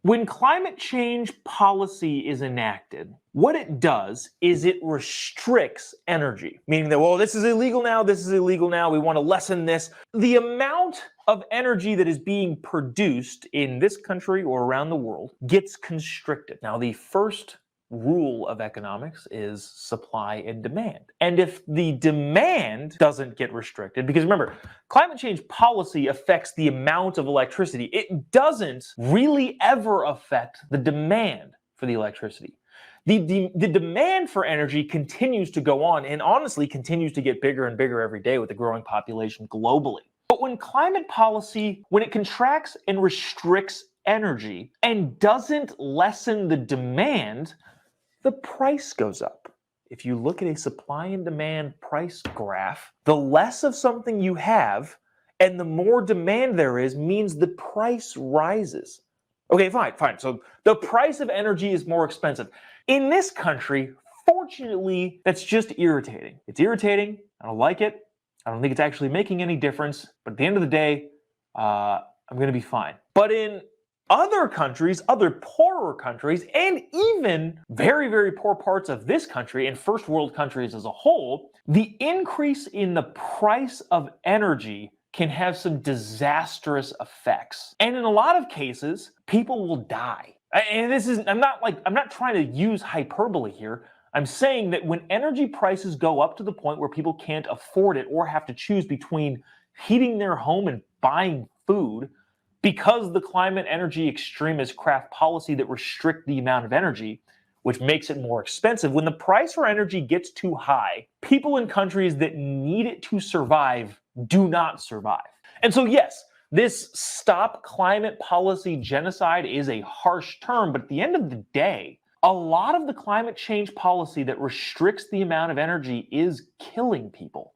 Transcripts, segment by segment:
When climate change policy is enacted, what it does is it restricts energy, meaning that, well, this is illegal now, we want to lessen this. The amount of energy that is being produced in this country or around the world gets constricted. Now, the first rule of economics is supply and demand. And if the demand doesn't get restricted, because remember, climate change policy affects the amount of electricity. It doesn't really ever affect the demand for the electricity. The demand for energy continues to go on and honestly continues to get bigger and bigger every day with the growing population globally. But when climate policy, when it contracts and restricts energy and doesn't lessen the demand, the price goes up. If you look at a supply and demand price graph, the less of something you have and the more demand there is means the price rises. Okay, fine. So the price of energy is more expensive. In this country, fortunately, that's just irritating. It's irritating. I don't like it. I don't think it's actually making any difference. But at the end of the day, I'm going to be fine. But in other countries, other poorer countries, and even very, very poor parts of this country and first world countries as a whole, the increase in the price of energy can have some disastrous effects. And in a lot of cases, people will die. And this is, I'm not trying to use hyperbole here. I'm saying that when energy prices go up to the point where people can't afford it or have to choose between heating their home and buying food, because the climate energy extremist craft policy that restrict the amount of energy, which makes it more expensive, when the price for energy gets too high, people in countries that need it to survive do not survive. And so yes, this stop climate policy genocide is a harsh term, but at the end of the day, a lot of the climate change policy that restricts the amount of energy is killing people.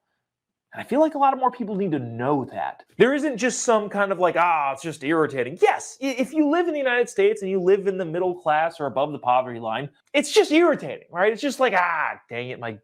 And I feel like a lot of more people need to know that. There isn't just some kind of like, it's just irritating. Yes, if you live in the United States and you live in the middle class or above the poverty line, it's just irritating, right? It's just like, dang it, my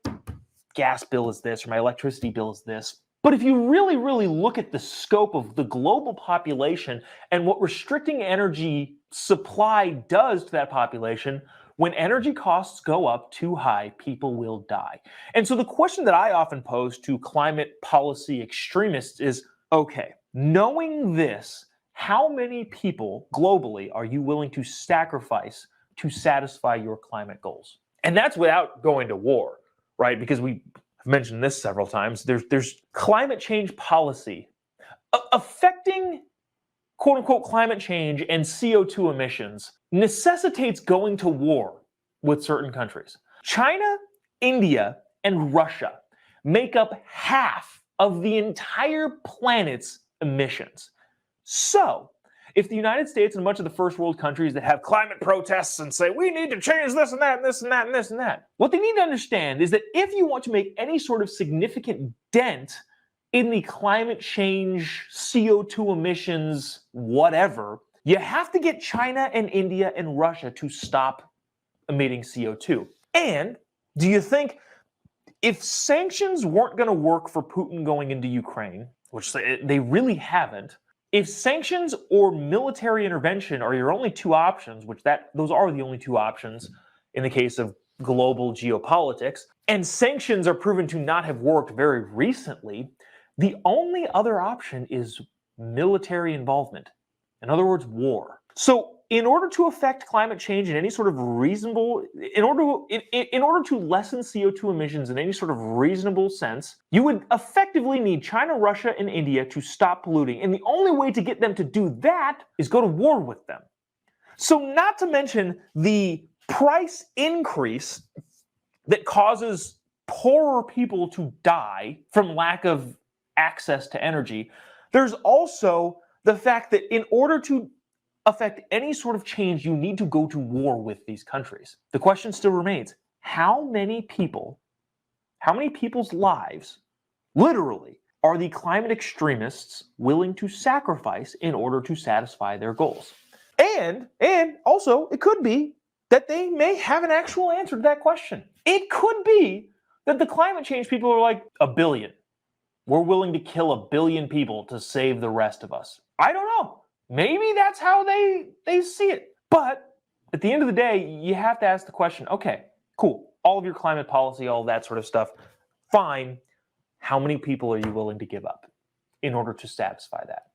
gas bill is this or my electricity bill is this. But if you really, really look at the scope of the global population and what restricting energy supply does to that population, when energy costs go up too high, people will die. And so the question that I often pose to climate policy extremists is, okay, knowing this, how many people globally are you willing to sacrifice to satisfy your climate goals? And that's without going to war, right? Because we have mentioned this several times. There's climate change policy affecting quote-unquote climate change and CO2 emissions necessitates going to war with certain countries. China, India, and Russia make up half of the entire planet's emissions. So, if the United States and much of the first world countries that have climate protests and say, we need to change this and that and this and that and this and that, what they need to understand is that if you want to make any sort of significant dent in the climate change, CO2 emissions, whatever, you have to get China and India and Russia to stop emitting CO2. And do you think if sanctions weren't going to work for Putin going into Ukraine, which they really haven't, if sanctions or military intervention are your only two options, which those are the only two options in the case of global geopolitics, and sanctions are proven to not have worked very recently, the only other option is military involvement. In other words, war. So in order to affect climate change in any sort of reasonable, in order to lessen CO2 emissions in any sort of reasonable sense, you would effectively need China, Russia, and India to stop polluting. And the only way to get them to do that is go to war with them. So not to mention the price increase that causes poorer people to die from lack of access to energy. There's also the fact that in order to affect any sort of change, you need to go to war with these countries. The question still remains, how many people's lives, literally, are the climate extremists willing to sacrifice in order to satisfy their goals? And also, it could be that they may have an actual answer to that question. It could be that the climate change people are like, 1 billion. We're willing to kill 1 billion people to save the rest of us. I don't know. Maybe that's how they see it. But at the end of the day, you have to ask the question, okay, cool, all of your climate policy, all that sort of stuff, fine. How many people are you willing to give up in order to satisfy that?